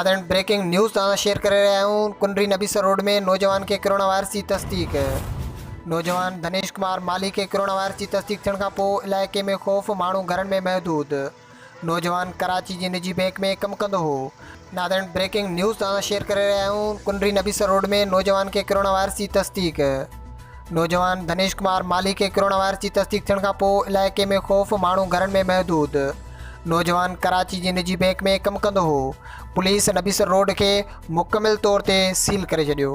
नादन breaking news तव्हां share करे रहिया आहियूं। कुनरी नबीसर रोड में नौजवान के कोरोना वायरस की तस्दीक। नौजवान धनेश कुमार मालही के कोरोना वायरस की तस्दीक थियण खां पोइ इलाइक़े में ख़ौफ़, माण्हू घरनि में महदूद। नौजवान कराची जी निजी बैंक में कमु कंदो हो। नादन ब्रेकिंग न्यूज़ तव्हां शेयर करे रहिया आहियूं। कुनरी नबीसर रोड में नौजवान के कोरोना वायरस की तस्दीक। नौजवान धनेश कुमार मालही के कोरोना वायरस की तस्दीक थियण खां पोइ इलाइक़े में ख़ौफ़, माण्हू घरनि में महदूद। नौजवान कराची जी निजी बैंक में कमु कंदो हो। पुलिस नबीसर रोड के मुकमिल तौर ते सील करे छॾियो।